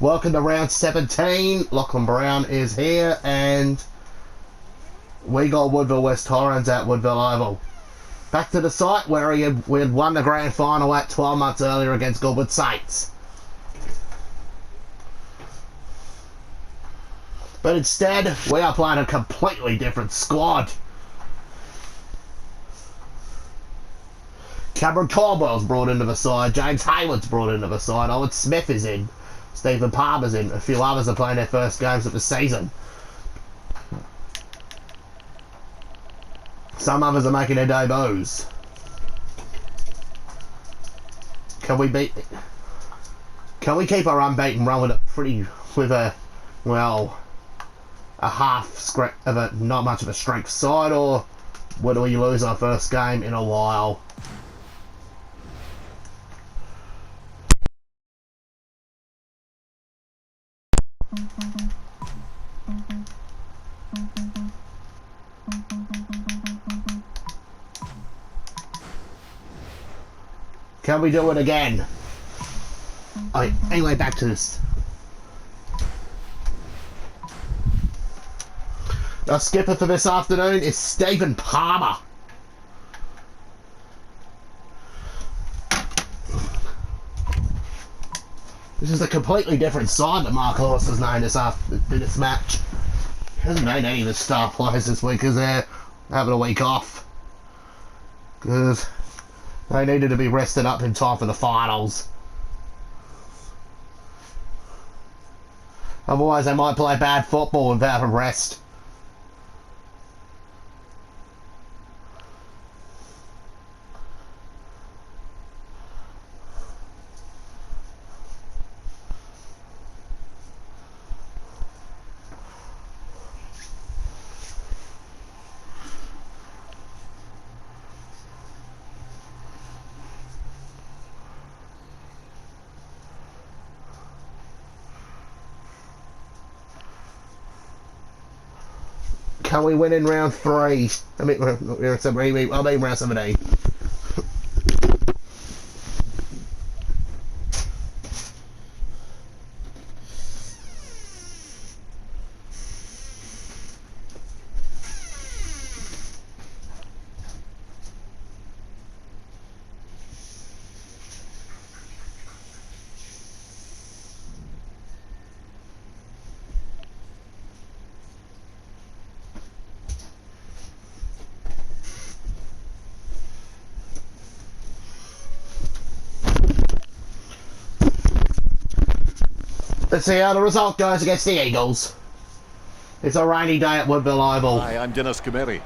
Welcome to round 17. Lachlan Brown is here, and we got Woodville West Torrens at Woodville Oval. Back to the site where we had won the grand final at 12 months earlier against Goodwood Saints. But instead, we are playing a completely different squad. Cameron Caldwell's brought into the side, James Hayward's brought into the side, Owen Smith is in, Stephen Palmer's in, a few others are playing their first games of the season. Some others are making their debuts. Can we keep our unbeaten run with a not much of a strength side, or will we lose our first game in a while? Can we do it again? Anyway, back to this. Our skipper for this afternoon is Stephen Palmer. This is a completely different side that Mark Lewis has known in this match. He hasn't known any of his star players this week because they're having a week off. Because they needed to be rested up in time for the finals. Otherwise they might play bad football without a rest. Can we win in round 3? I mean round 17. Let's see how the result goes against the Eagles. It's a rainy day at Woodville Oval. Hi, I'm Dennis Cometti.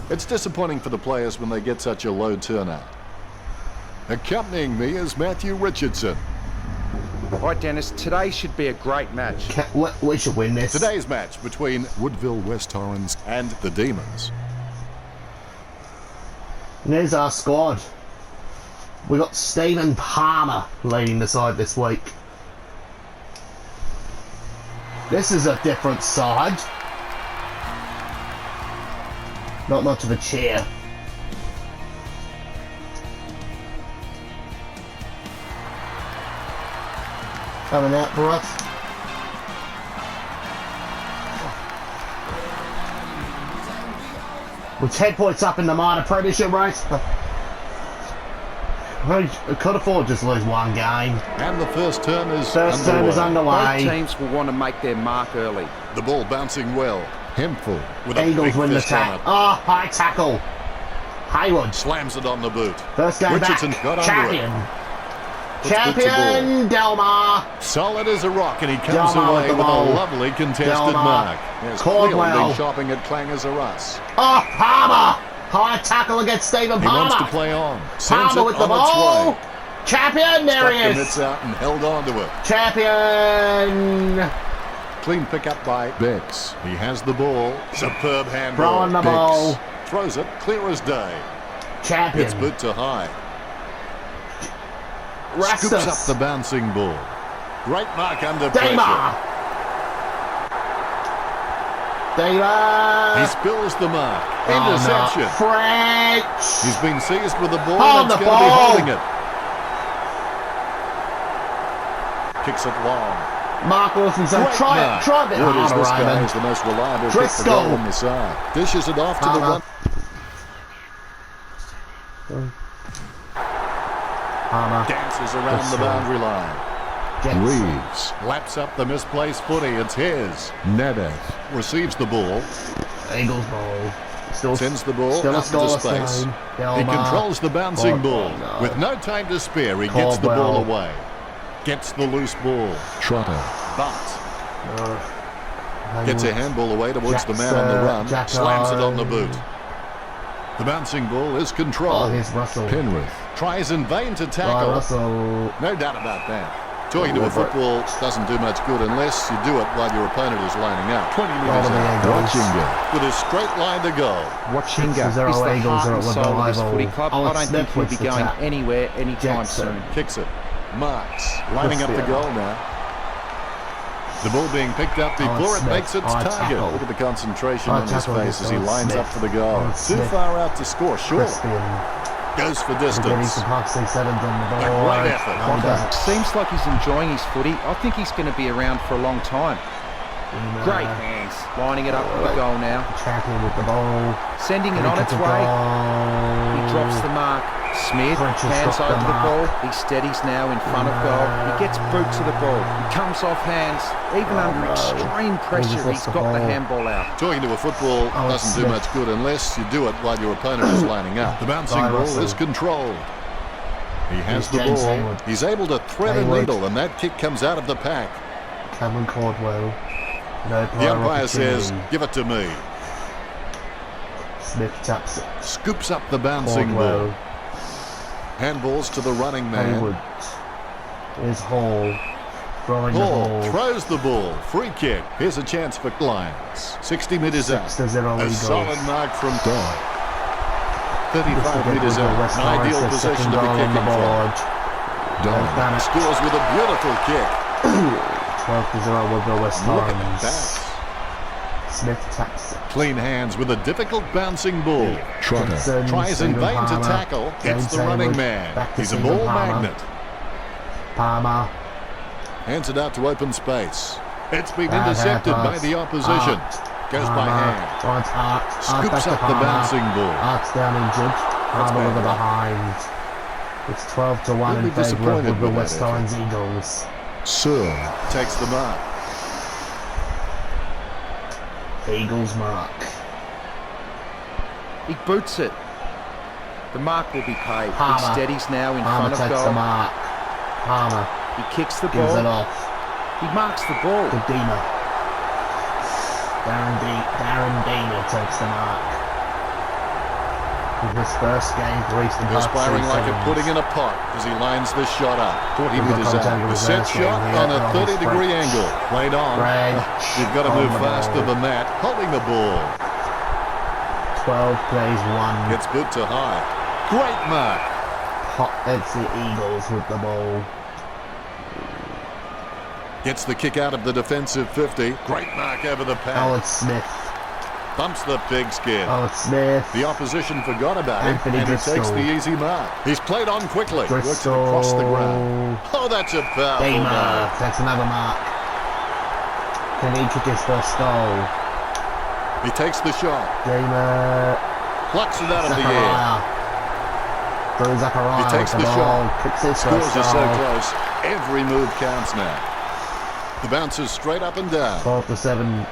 It's disappointing for the players when they get such a low turnout. Accompanying me is Matthew Richardson. Right, Dennis, today should be a great match. We should win this. Today's match between Woodville West Torrens and the Demons. And there's our squad. We got Stephen Palmer leading the side this week. This is a different side. Not much of a cheer. Coming out for us. With 10 points up in the minor premiership race. We could afford just lose one game. And the first term is underway. Both teams will want to make their mark early. The ball bouncing well. Hempful with a Eagles big win the fist on tackle. it. Oh, high tackle. Hayward. Slams it on the boot. First game Richardson back. got Champion. under it. Champion Delmar. Solid as a rock, and he comes Delmar away with the with a ball. lovely contested Delmar. mark. Yes, clearly Caldwell. been shopping at Clangers or us. Oh, Palmer. High tackle against Stephen He Palmer. wants to play on. Sends Palmer it with the on ball. its way. Champion, there he Stuck the is. mitts out and held on to it. Champion. Clean pickup by Bex. He has the ball. Superb handball. Throwing the Bex ball. throws it clear as day. Champion. It's boot to high. Rastus. Scoops up the bouncing ball. Great mark under Damar. pressure. He spills the mark. Interception. No. French. He's been seized with the ball On and the it's going to be ball. holding it. Kicks it long. Mark Wilson said, Great try mark. it, try a bit Wood is harder, this guy Raymond. is the most reliable kick for Driscoll. goal on the side. Dishes it off to the Palmer. one. Palmer. Dances around the boundary line. Jackson. Reeves laps up the misplaced footy. It's his. Nedev receives the ball. Eagles ball. Still, Sends the ball still a out into scoreless space. game. He Delmar. controls the bouncing ball. No. With no time to spare, he gets the Caldwell. ball away. Gets the loose ball. Trotter. But gets a handball away towards the man on the run. Slams it on the boot. The bouncing ball is Oh, controlled. here's Russell. Penrith tries in vain to tackle. Russell. No doubt about that. Talking to a football doesn't do much good unless you do it while your opponent is lining up. 20 metres out. Watchinga with a straight line to go. Watchinga is the Zero heart Eagles are and at the soul of this Bible. footy club. Oh, I don't think he'll be Smith going puts the tap. anywhere anytime Jackson. soon. Kicks it. Marks. Lining up the Smith. goal now. The ball being picked up before it Smith. makes its High target. tackle. Look at the concentration High on his tackle face as he against lines Smith. up for the goal. Oh, Too Smith. far out to score, sure. Crispian. Goes for Getting distance. some half 6-7 on the A ball. great effort. No, he doesn't. Seems like he's enjoying his footy. I think he's going to be around for a long time. Great hands. Lining it up for the goal now. Tracking with the ball. Sending it on its way. He drops the mark. Smith French has hands dropped over the the ball. mark. He steadies now in front of goal. He gets boot to the ball. He comes off hands. Even under no. extreme pressure, just he's lost the got the ball. handball out. Talking to a football Oh, doesn't do Smith. much good unless you do it while your opponent is lining up. The bouncing Guy ball Russell. is controlled. He has Here's the James ball. Hayward. He's able to thread a Hayward. needle, and that kick comes out of the pack. Cameron Caldwell. No The prior umpire says, opportunity. give it to me. Smith taps it. Scoops up the bouncing Caldwell. ball. Handballs to the running man. Hayward. Here's Hall. Throwing the Hall ball. throws the ball. Free kick. Here's a chance for Lions. 60 metres out. 6-0 A Eagles. solid mark from Dodd. 35 This metres will out. West An Lawrence, ideal their position second to be goal on the kicking from. board. They've done it. Scores with a beautiful kick. 12-0 will go West Look at Lawrence. that. Smith taps it. Clean hands with a difficult bouncing ball. Johnson, Tries in Stephen vain to Palmer, tackle. James Gets the running Hayward, man. back to He's a Stephen ball Palmer. magnet. Palmer. Hands it out to open space. It's been Bad intercepted by pass. the opposition. Hart. Goes by Palmer. hand. Finds Hart. Hart Scoops back to up the Palmer. bouncing ball. Hart's down injured. Palmer with the bad. behind. It's 12-1 He'll in be favour of disappointed the with West that effort. Lawrence Eagles. Sir takes the mark. Eagles mark. He boots it. The mark will be paid. Palmer. He steadies now in Palmer front of takes the goal. mark. Palmer He kicks the gives it ball. off. He marks the ball. to Dina. Darren Dina takes the mark. In his first game for Eastern Perspiring like a pudding in a pot as he lines this shot up. 40 metres out. The set shot on a 30-degree angle. Played on. You've got to move faster than that. Holding the ball. 12 plays 1. Gets boot to high. Great mark. It's the Eagles with the ball. Gets the kick out of the defensive 50. Great mark over the Oh, pad. it's Smith. Bumps the pigskin. Oh, it's Smith. The opposition forgot about Anthony it, and he takes Driscoll. the easy mark. He's played on quickly. Works it Driscoll. across the ground. Oh, that's a powerful Dima mark. takes another mark. Can he kick his first goal? He takes the shot. Dima. Plucks it out of the air. Zachariah. Through Zachariah. He takes with the ball. shot. Kicks his Scores first are so goal. close. Every move counts now. The bounce is straight up and down. 12-7.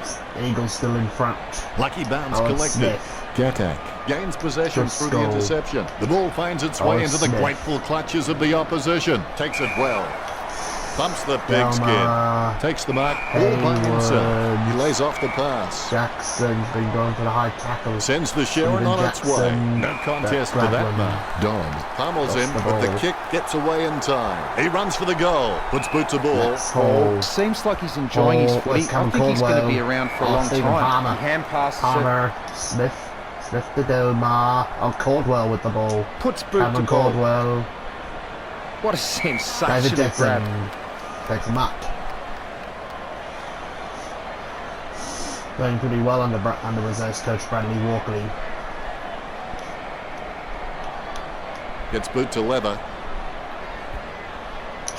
Eagles still in front. Lucky bounce Oh, it's collected. Smith. Gatak gains possession through the Driscoll. interception. The ball finds its Oh, way it's into the Smith. grateful clutches of the opposition. Takes it well. Bumps the pigskin. Delmar. Takes the mark all by himself. Hayward. He lays off the pass. Jackson's been going for the high tackle. Sends the Sharon Stephen on its way. Jackson. No contest to Brad that Bradman. mark. Dodd pummels him, the but the ball. kick gets away in time. He runs for the goal. Puts boot to ball. That's Hall. Seems like he's enjoying his Hall, footy. West I Ham think he's going to Caldwell. be around for a Oh, long Stephen time. Palmer. He hand passes it. Palmer. Smith to Delmar. Oh, Caldwell with the ball. Puts boot Cameron to ball. Caldwell. What a David sensational Jackson grab. takes him up. Going pretty well under reserves coach Bradley Walkley. Gets boot to leather.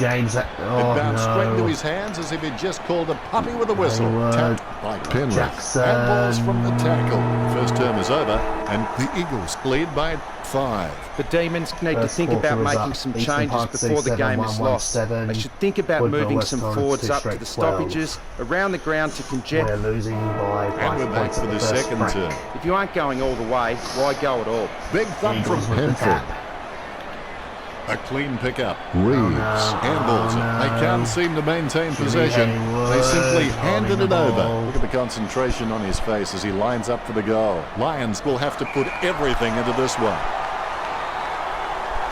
James. It bounced straight into his hands as if he'd just called a puppy with a whistle. Tapped by Penrith. Jackson. Handballs from the tackle. First term is over, and the Eagles lead by 5. The Demons need to think about making some changes before the game is lost. They should think about moving some forwards up to the stoppages, around the ground to congest. We're losing by 5 And we're back points for at the first second break. term. If you aren't going all the way, why go at all? Big thump from Eagles with the Penford. tap. A clean pickup. Reeves handballs it. They can't seem to maintain possession. They simply handed it over. Look at the concentration on his face as he lines up for the goal. Lions will have to put everything into this one.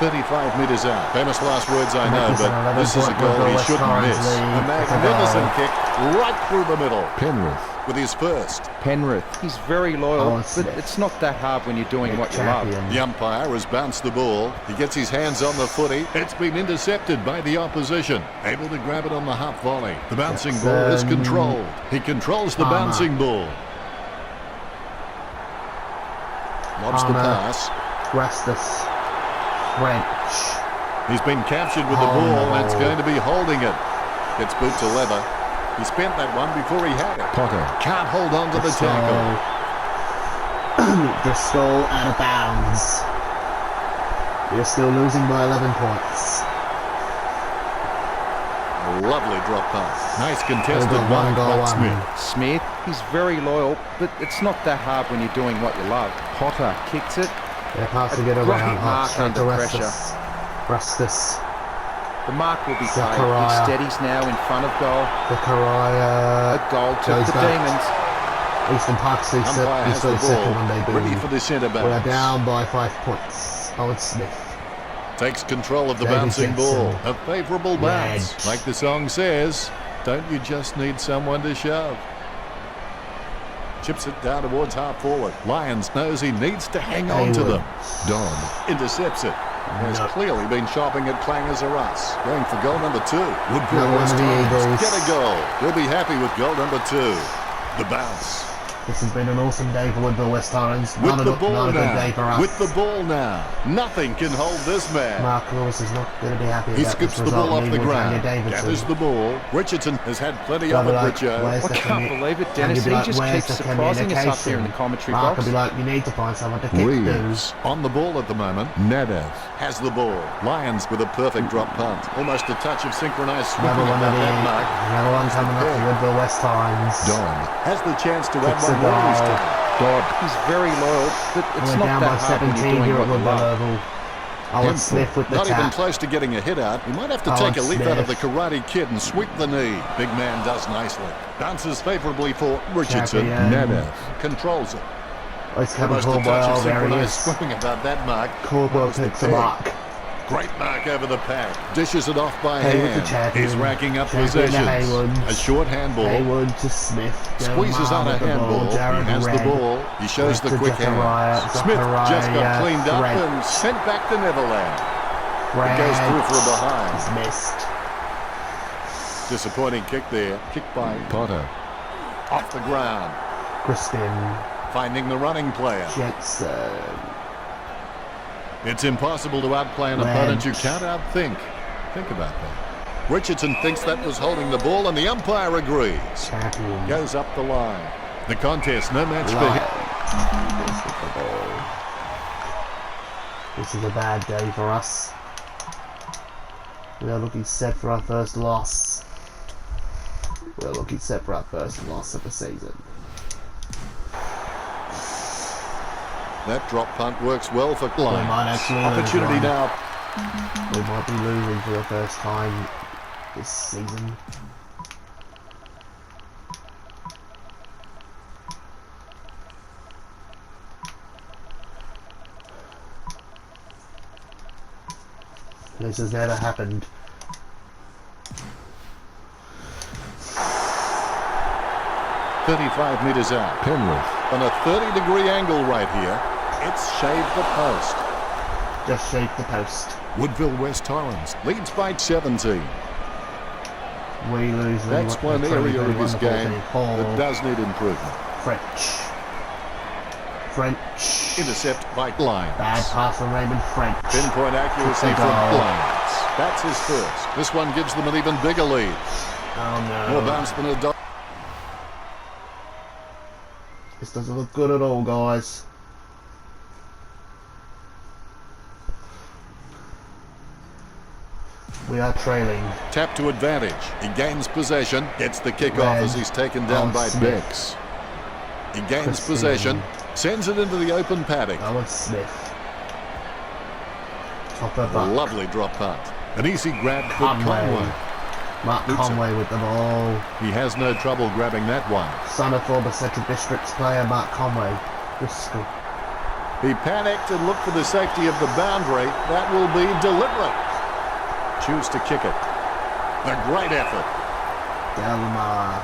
35 metres out. Famous last words, I know, but this is a goal he shouldn't miss. A magnificent kick right through the middle. Penrith with his first. Penrith. He's very loyal, Oh, but it's not that hard when you're doing what you love. The umpire has bounced the ball. He gets his hands on the footy. It's been intercepted by the opposition. Able to grab it on the half volley. The bouncing ball is controlled. He controls the bouncing ball. Lobs the pass. Rastus. French. He's been captured with the ball, and it's going to be holding it. Gets boot to leather. He spent that one before he had it. Potter can't hold on to the tackle. Driscoll out of bounds. You're still losing by 11 points. A lovely drop pass. Nice contested One one goal, by Smith. Smith, he's very loyal, but it's not that hard when you're doing what you love. Potter kicks it. They're passing it great around. mark Straight to under pressure. Rastus. The mark will be paid. Zachariah. He steadies now in front of goal. Zachariah. A goal to goes the back. Demons. Easton Park's the Umpire has the second ball. one they Ready for the centre We are bounce. down by 5 points. Owen Smith. Takes control of the David bouncing Jackson. ball. A favourable bounce. Red. Like the song says, don't you just need someone to shove? Chips it down towards half forward. Lyons knows he needs to hang on to them. Dodd intercepts it. Has clearly been shopping at Clangers or us. Going for goal number 2. Woodville Another one West of the Tigers Eagles. get a goal. We'll be happy with goal number 2. The bounce. This has been an awesome day for Woodville West Torrens. With the ball not a good day for now. us. With the ball now. Nothing can hold this man. Mark Lewis is not going to be happy He about skips this the result. ball off the Neither will ground. Tanya Gathers Davidson. the ball. Richardson has had plenty of They'll be it, like, Richo. where's I the can't believe it, Dennis. And He you'll be like, just where's keeps the surprising us up here in the communication? commentary Mark box. will be like, you need to find someone to kick Reeves on the ball at the moment. Nadev has the ball. Lions with a perfect drop punt. Almost a touch of synchronized Another swimming one about of that the, mark. another one coming up for Woodville West Torrens. Dodd has the chance to add Kicks one a more this goal. time. Dodd, he's very loyal, but it's We're not down by that hard when 17 you're doing here at what you Woodville love. Oval. Owen Smith with the Not even tap. close to getting a hit out. He might have to Owen take a leaf out of the Smith. Karate Kid and sweep the knee. Big man does nicely. Bounces favourably for Richardson. Champion. Nadev controls it. Oh, it's coming Almost a touch Corbell. of There he synchronized is. swimming about that mark. Corbell takes the mark. Great mark over the pack. Dishes it off by Haywood hand. to champion. He's racking up Champion to possessions. Haywood. A short handball. Haywood to Smith. Squeezes out a handball. He has the ball. He shows the to quick Zachariah. hand. Smith just got cleaned up French. and sent back to Neverland. French. It goes through for a behind. He's missed. Disappointing kick there. Kick by Potter. Off the ground. Crispin. Finding the running player. Jensen. It's impossible to outplay an opponent you can't outthink. Think about that. Richardson thinks that was holding the ball, and the umpire agrees. Champion. Goes up the line. The contest, no match for him. This is a bad day for us. We are looking set for our first loss. We are looking set for our first loss of the season. That drop punt works well for We might Lions. actually lose Opportunity one. now. We might be losing for the first time this season. This has never happened. .35 metres out. Penrith on a 30-degree angle right here. It's shaved the post. Just shake the post. Woodville West Torrens leads by 17. We lose. That's one area of his game Hall. that does need improvement. French. French. Intercept by Lions. Bad pass from Raymond French. Pinpoint accuracy It's a from goal. Lions. That's his first. This one gives them an even bigger lead. Oh no. More bounce than a dog. This doesn't look good at all, guys. We are trailing. Tap to advantage. He gains possession. Gets the kick off as he's taken down by Bix. He gains possession. Sends it into the open paddock. Owen Smith. Top of that. Lovely drop punt. An easy grab for Conway. Mark Conway with the ball. He has no trouble grabbing that one. Son of former Central Districts player Mark Conway. Bristol. He panicked and looked for the safety of the boundary. That will be deliberate. Choose to kick it. A great effort. Delmar.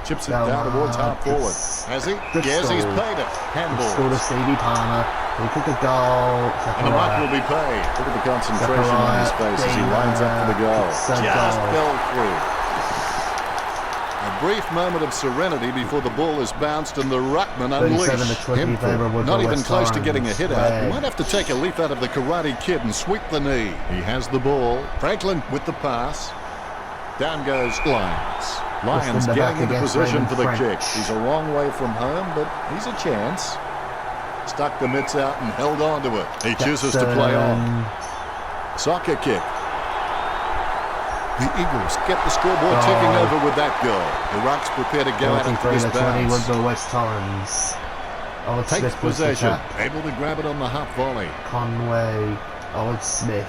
Chips it down towards half forward. Has he? Yes, he's paid it. Handball. Scored a Stevie Palmer. He took a goal. And the mark will be paid. Look at the concentration on his face as he lines up for the goal. Just fell through. A brief moment of serenity before the ball is bounced and the ruckman unleashed. Him not even close to getting a hit out. He might have to take a leaf out of the Karate Kid and sweep the knee. He has the ball. Franklin with the pass. Down goes Lyons. Lyons getting into position for the kick. He's a long way from home, but he's a chance. Stuck the mitts out and held on to it. He chooses to play on. Soccer kick. The Eagles get the scoreboard ticking over with that goal. The Rucks prepare to go at it for this bounce. West Torrens. Takes possession. Able to grab it on the half volley. Conway. Owen Smith.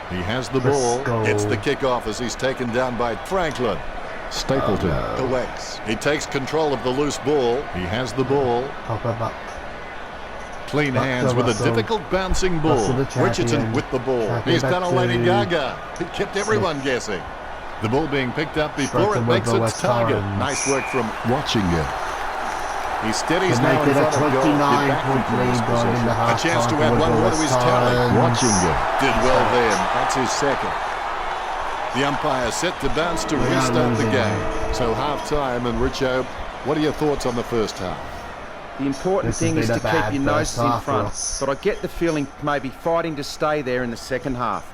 He has the ball. Gets the kick off as he's taken down by Franklin. Stapleton collects. He takes control of the loose ball. He has the ball. Clean hands with a difficult bouncing ball. Richardson with the ball. He's done a Lady Gaga. He kept everyone guessing. The ball being picked up before it makes its target. Nice work from watching it. He steadies now in front of goal. A chance to add one more to his tally. Watching it. Did well then. That's his second. The umpire set to bounce to restart the game. So half-time, and Richo, what are your thoughts on the first half? The important thing is to keep your noses in front, but I get the feeling maybe fighting to stay there in the second half.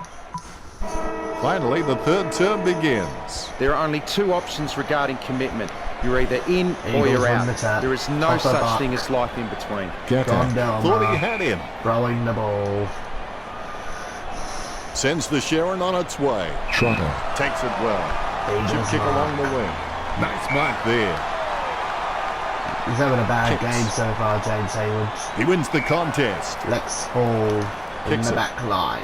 Finally, the third term begins. There are only two options regarding commitment. You're either in or you're out. There is no such thing as life in between. Thought he had him. Throwing the ball. Sends the Sharon on its way. Trotter takes it well. Chip kick along the wing. Nice mark there. He's having a bad game so far, James Hayward. He wins the contest. Lex Hall in the back line.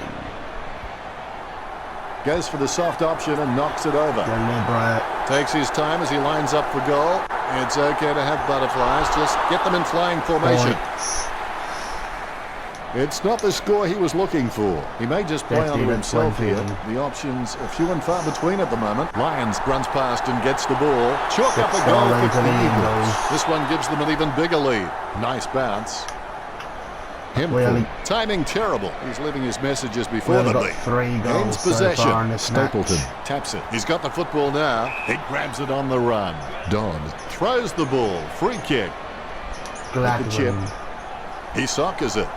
Goes for the soft option and knocks it over. Deliberate. Takes his time as he lines up for goal. It's okay to have butterflies. Just get them in flying formation. Points. It's not the score he was looking for. He may just play onto himself here. The options are few and far between at the moment. Lyons runs past and gets the ball. Chalk up a goal for the Eagles. This one gives them an even bigger lead. Nice bounce. Hemphill. Timing terrible. He's leaving his messages before the lead. Gains possession. Stapleton taps it. He's got the football now. He grabs it on the run. Dodd throws the ball. Free kick. At the chip. He soccers it.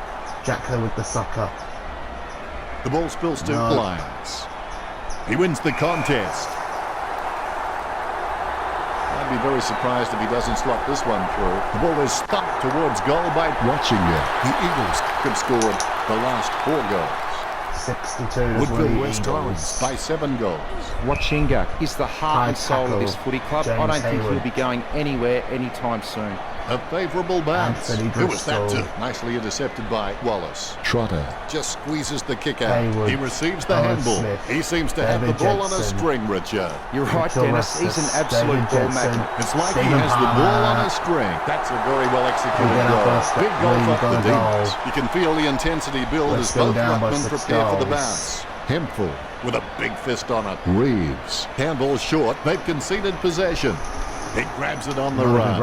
Jackler with the soccer. The ball spills to Lyons. He wins the contest. I'd be very surprised if he doesn't slot this one through. The ball is thumped towards goal by watching it. The Eagles have scored the last 4 goals. 62 Woodville West Torrens by 7 goals. Watchinga is the heart and soul of this footy club. I don't think he'll be going anywhere anytime soon. A favourable bounce. Who was that to? Nicely intercepted by Wallace. Trotter just squeezes the kick out. Hayward. He receives the handball. He seems to have the ball on a string, Richard. You're right, Dennis. He's an absolute ball magnet. It's like he has the ball on a string. That's a very well executed goal. Big goal for the Demons. You can feel the intensity build as both ruckmen prepare for the bounce. Hemphill with a big fist on it. Reeves. Handball short. They've conceded possession. He grabs it on the run.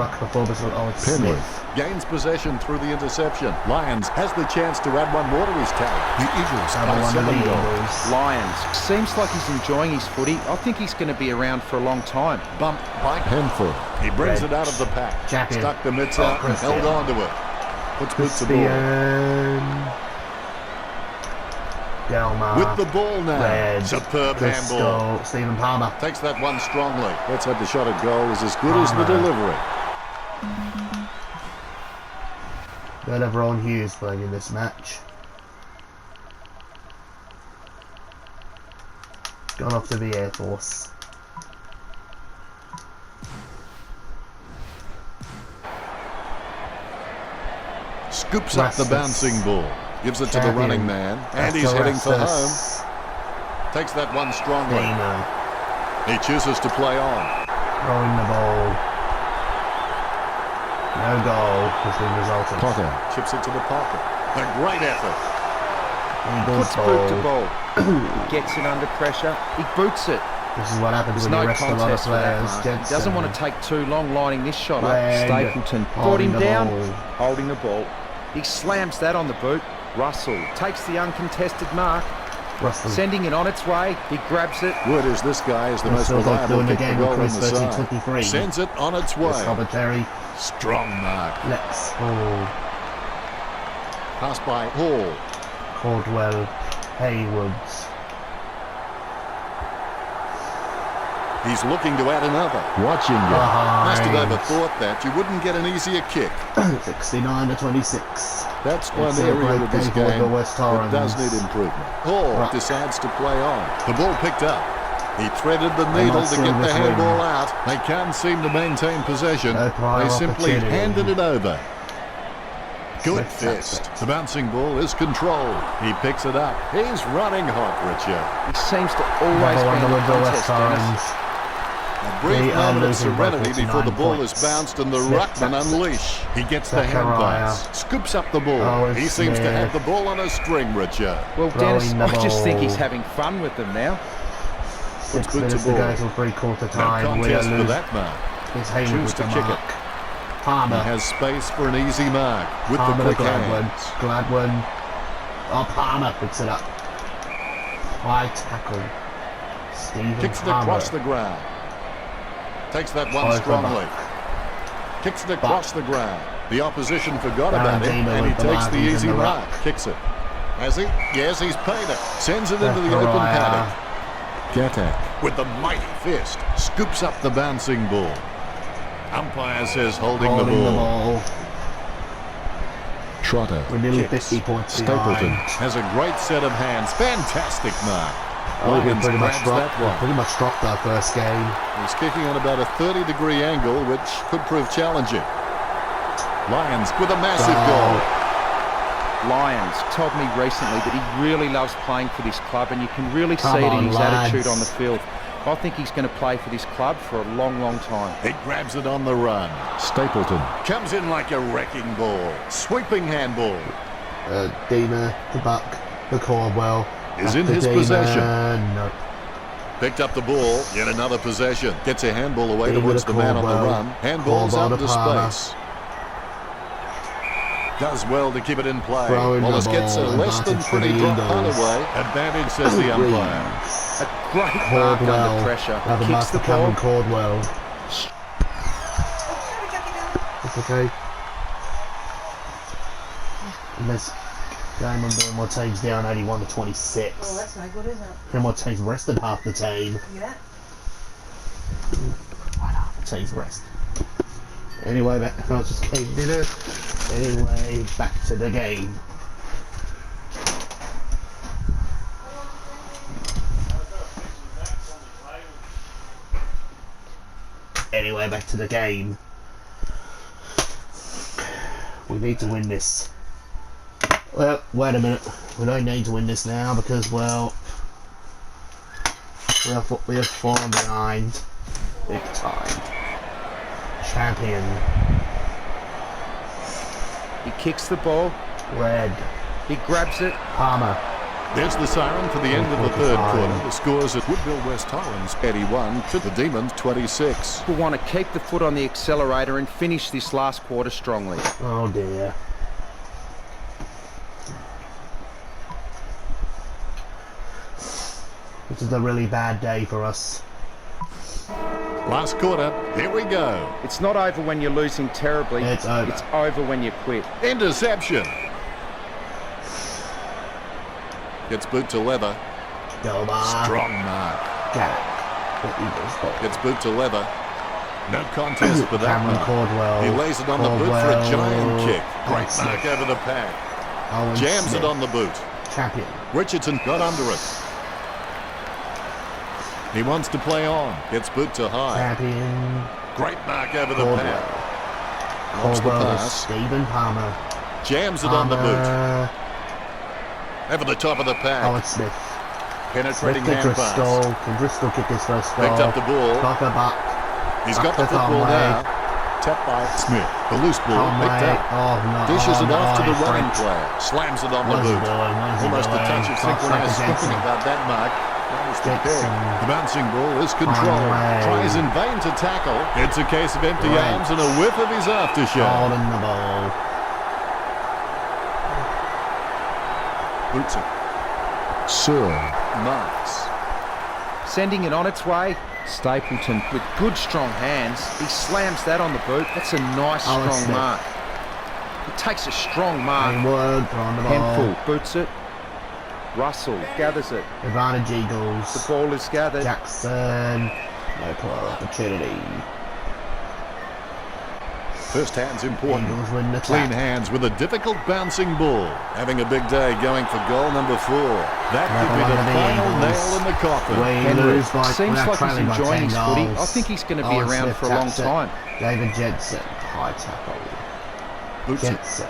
Penrith gains possession through the interception. Lyons has the chance to add one more to his tally. The Eagles by 7 goals. Lyons seems like he's enjoying his footy. I think he's going to be around for a long time. Bumped by Hemphill. He brings it out of the pack. Stuck the mitts out and held on to it. Puts boots of ball. Delmar. With the ball now. Red. Superb handball. Stephen Palmer. Takes that one strongly. Let's hope the shot at goal is as good as the delivery. Got everyone Hughes playing in this match. Gone off to the Air Force. Scoops up the bouncing ball. Gives it to the running man. And he's heading for home. Takes that one strongly. He chooses to play on. Throwing the ball. No goal has been resulted. Potter chips it to the pocket. A great effort. Puts boot to ball. Gets it under pressure. He boots it. This is what happens when you rest a lot of players. He doesn't want to take too long lining this shot up. Stapleton brought him down. Holding the ball. He slams that on the boot. Russell takes the uncontested mark. Sending it on its way. He grabs it. Wood is this guy is the most reliable kick for goal in the side. 23. Sends it on its way. Strong mark. Let's Hall. Pass by Hall. Caldwell. Haywoods. He's looking to add another. Watching it. Must have overthought that. You wouldn't get an easier kick. 69 to 26. That's one area of this game that does need improvement. Hall decides to play on. The ball picked up. He threaded the needle to get the handball out. They can't seem to maintain possession. They simply handed it over. Good fist. The bouncing ball is controlled. He picks it up. He's running hot, Richard. He seems to always be in the contest, Dennis. A brief moment of serenity before the ball is bounced and the ruckman unleash. He gets the hand pass. Scoops up the ball. He seems to have the ball on a string, Richard. Well, Dennis, I just think he's having fun with them now. 6 minutes to go till three-quarter time. No contest for that mark. Choose to kick it. Palmer he has space for an easy mark with Palmer the quick hands. Gladwin. Oh, Palmer picks it up. High tackle. Stephen Kicks it Palmer. across the ground. Takes that one strongly. Kicks it across the ground. The opposition forgot about it, and he takes the easy mark. Kicks it. Has he? Yes, he's paid it. Sends it into the open paddock. Gatak with the mighty fist scoops up the bouncing ball. Umpire says holding the ball. Trotter. We're nearly 50 points Stapleton behind. has a great set of hands. Fantastic mark. We pretty much dropped our first game. He's kicking on about a 30-degree angle, which could prove challenging. Lions with a massive goal. Lyons told me recently that he really loves playing for this club, and you can really see it in his attitude on the field. I think he's going to play for this club for a long, long time. He grabs it on the run. Stapleton comes in like a wrecking ball. Sweeping handball. Dina, the Buck, the Caldwell. Is in his possession. No. Picked up the ball. Yet another possession. Gets a handball away towards the man on the run. Handballs out to space. Does well to keep it in play. Wallace gets a less than pretty drop punt away. Advantage, says the umpire. A great mark under pressure. Kicks the ball. Caldwell. It's okay. In this game, I'm doing my team's down 81 to 26. Well, that's no good, is it? Then my team's rested half the team. Yeah. Right, half the team's rested. Anyway, I'll just keep dinner. Anyway, back to the game. Anyway, back to the game. We need to win this. Well, wait a minute. We don't need to win this now because, well, we have fallen behind big time. Champion. He kicks the ball. Red. He grabs it. Palmer. There's the siren for the end of the third quarter. The scores at Woodville West Torrens 81 to the Demons 26. We want to keep the foot on the accelerator and finish this last quarter strongly. Oh dear. This is a really bad day for us. Last quarter, here we go. It's not over when you're losing terribly. It's over. It's over when you quit. Interception. Gets boot to leather. Go mark. Strong mark. Jack. The Eagles ball. Gets boot to leather. No contest for that Cameron mark. Caldwell. He lays it on the boot for a giant Caldwell. kick. Great Owen mark Smith. over the pad. Owen Jams Smith. it on the boot. Champion. Richardson got under it. He wants to play on. Gets boot to high. Champion. Great mark over the Caldwell. pad. Wants the Caldwell. pass. Stephen Palmer. Jams it on the boot. Over the top of the pad. Owen Smith. Penetrating Smith to hand pass. Driscoll. Can Driscoll kick his first goal? Picked up the ball. Tucker back. He's got the football now. Tapped by Smith. The loose ball picked up. Oh, no. Dishes it off to the French. running player. Slams it on the What is he boot. doing? What is he Almost a doing? touch of Cross synchronized back to swing Jensen. about that mark. Managed to pick. Jensen. The bouncing ball is controlled. Conway. Tries in vain to tackle. It's a case of empty Right. arms and a whiff of his aftershave. Holding the ball. Boots it. Sir. Marks. Sending it on its way. Stapleton with good strong hands. He slams that on the boot. That's a nice Owen strong Smith. mark. He takes a strong mark. Greenwood on the ball. Hempel boots it. Russell gathers it. Advantage The Eagles. ball is gathered. Jackson. No player opportunity. First hand's important. Eagles win the Clean tap. hands with a difficult bouncing ball. Having a big day going for goal number 4. That could be Another the one of the final Eagles. nail in the coffin. We Henry lose by seems we're like he's trailing by enjoying 10 his footy. goals. I think he's going to be Owen around Smith for a long taps it. time. David Jensen. High tackle. Boots it. Jensen.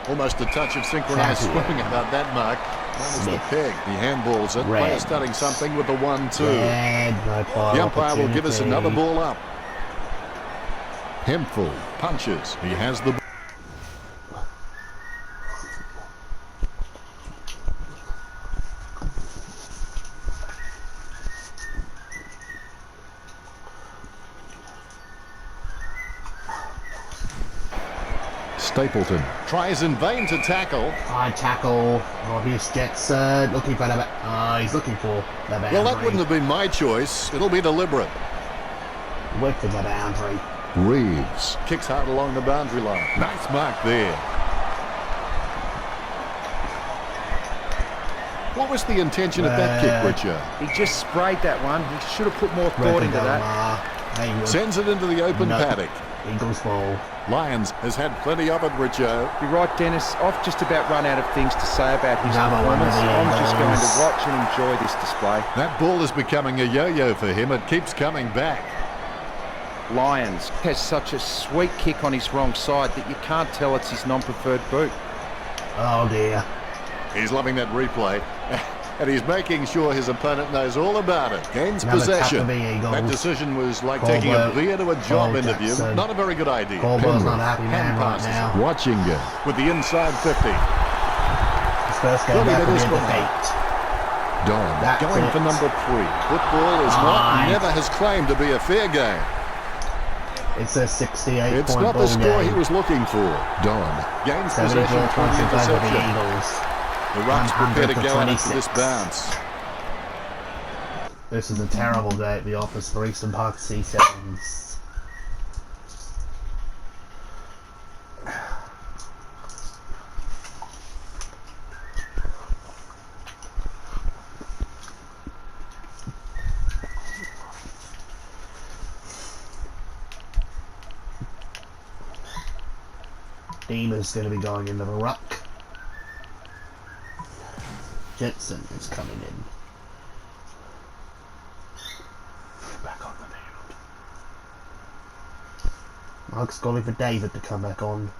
Almost a touch of synchronized Champion. swimming about that mark. Almost the Smith. peg. He handballs it. Red. Player starting something with the 1-2. Red. No player The umpire will give us opportunity. another ball up. Hempel punches. He has the. Stapleton tries in vain to tackle. High tackle. Oh, here's Jetson. Looking for the. He's looking for the boundary. Well, that wouldn't have been my choice. It'll be deliberate. Wait for the boundary. Reeves kicks hard along the boundary line. Nice mark there. What was the intention of that kick, Richard? He just sprayed that one. He should have put more thought into that. Haywood. Sends it into the open No. paddock. Eagles ball. Lions has had plenty of it, Richo. You're right, Dennis. I've just about run out of things to say about his Another one of performance. the I'm just going Eagles. to watch and enjoy this display. That ball is becoming a yo-yo for him. It keeps coming back. Lyons has such a sweet kick on his wrong side that you can't tell it's his non-preferred boot. Oh dear. He's loving that replay. And he's making sure his opponent knows all about it. Gains Another possession. tap of the Eagles. That decision was like Caldwell. taking a beer to a job Cole interview. Jackson. Not a very good idea. Caldwell's Penrith not a happy man hand right passes now. it. Watching it with the inside 50. His first game 30 back will be minutes a gone. defeat. Don That's going it. for number 3. Football is what Nice. never has claimed to be a fair game. It's a 68 It's point not ball the score game. he was looking for. Don gains 74 possession through points the in favour of the interception. Eagles. The Rucks prepare to 100 go to in after this 26. bounce. This is a terrible day at the office for Eastern Park C7s. Deemer's going to be going into the ruck. Jetson is coming in. Back on the field. Mark's calling for David to come back on.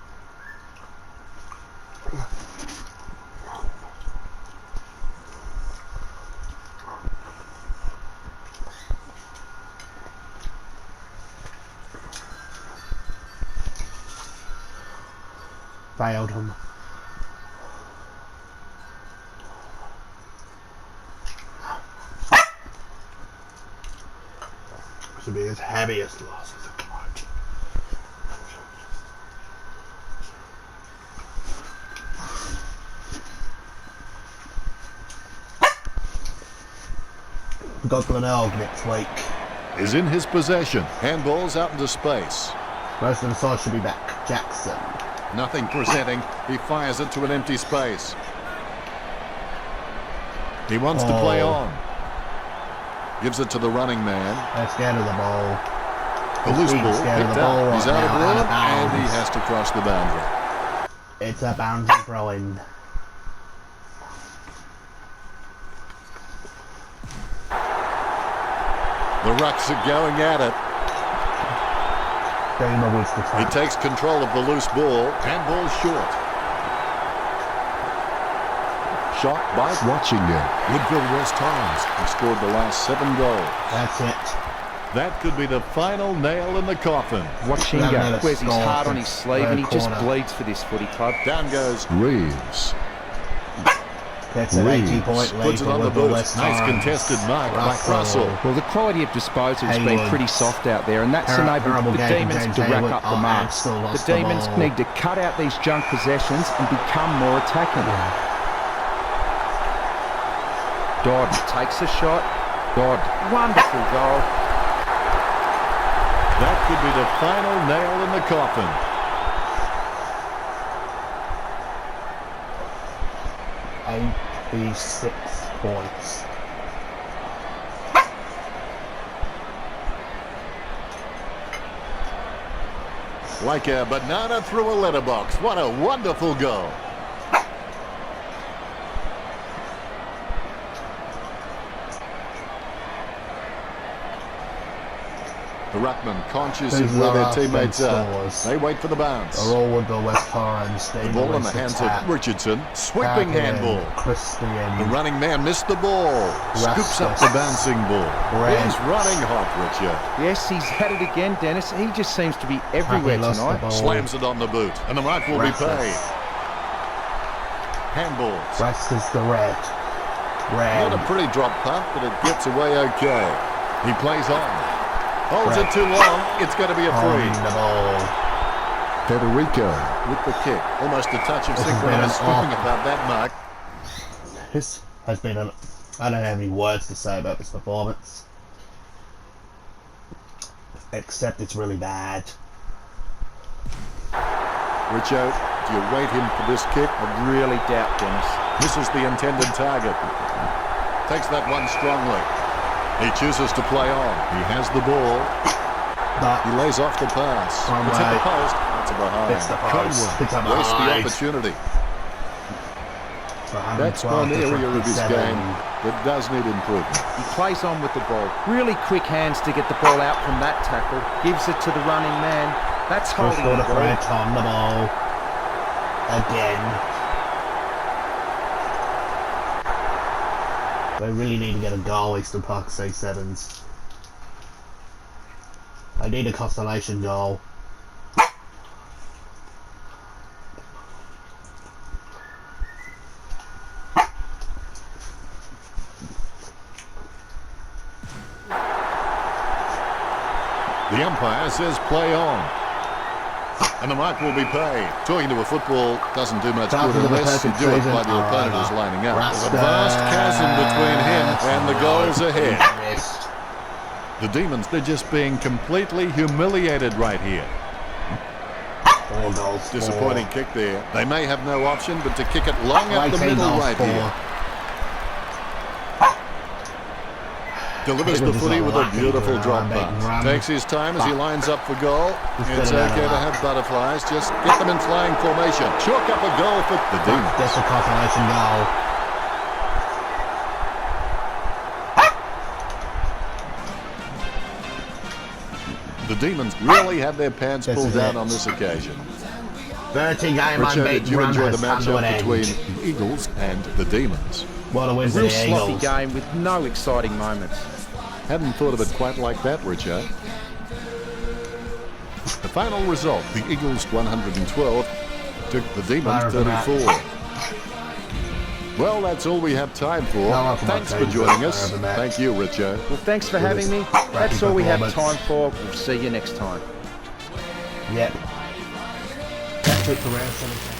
Failed him. This will be his heaviest loss as a coach. We've got Glenelg next week. Is in his possession. Handballs out into space. Most of the side should be back. Jackson. Nothing presenting. He fires it to an empty space. He wants to play on. Gives it to the running man. They're scared of the ball. The loose ball picked up. He's out of room and he has to cross the boundary. It's a boundary throw-in. The Rucks are going at it. He takes control of the loose ball. Handball short. Shot by watching it. Woodville West Torrens have scored the last 7 goals. That's it. That could be the final nail in the coffin. Watchinga wears his heart on his sleeve and he just bleeds for this footy club. Down goes Reeves. That's an 80-point lead. Puts it on the boot. Nice contested mark by Russell. Well, the quality of disposal has been pretty soft out there, and that's enabled the Demons to rack up the marks. The Demons need to cut out these junk possessions and become more attacking. Dodd takes a shot. Dodd, wonderful goal. That could be the final nail in the coffin. 86 points. Like a banana through a letterbox. What a wonderful goal. The Ruckman conscious of where their teammates are. They wait for the bounce. They're all with the West Torrens. The ball in the hands of Richardson. Sweeping handball. The running man missed the ball. Scoops up the bouncing ball. He's running hot, Richard. Yes, he's had it again, Dennis. He just seems to be everywhere tonight. Slams it on the boot. And the mark will be paid. Handballs. Rest is the red. Not a pretty drop punt, but it gets away okay. He plays on. Holds it too long. It's going to be a free. Federico with the kick. Almost a touch of synchronized sweeping about that mark. This has been an... I don't have any words to say about this performance. Except it's really bad. Richo, do you rate him for this kick? I really doubt, Dennis. Misses the intended target. Takes that one strongly. He chooses to play on. He has the ball. He lays off the pass. It's hit the post. That's a behind. It's the post. It's a behind. Wastes the opportunity. That's one area of his game that does need improvement. He plays on with the ball. Really quick hands to get the ball out from that tackle. Gives it to the running man. That's holding the ball. On the ball. Again. They really need to get a goal, Eastern Park C7s. They need a constellation goal. The umpire says play on. And the mark will be paid. Talking to a football doesn't do much good unless you do it while your opponent is lining up. There's a vast chasm between him and the goals ahead. The Demons, they're just being completely humiliated right here. Disappointing kick there. They may have no option but to kick it long up the middle right here. Delivers the footy with a beautiful drop punt. Takes his time as he lines up for goal. It's okay to have butterflies. Just get them in flying formation. Chalk up a goal for the Demons. That's a consolation goal. The Demons really had their pants pulled down on this occasion. 30-game Richard, did you enjoy the matchup matchup between the Eagles and the Demons? What a win for Real the sloppy Eagles. game with no exciting moments. Hadn't thought of it quite like that, Richard. The final result, the Eagles 112 took the Demons 34. Well, that's all we have time for. Thanks for joining us. Thank you, Richard. Well, thanks for having me. That's all we have time for. We'll see you next time. Yep. That's it for round 17.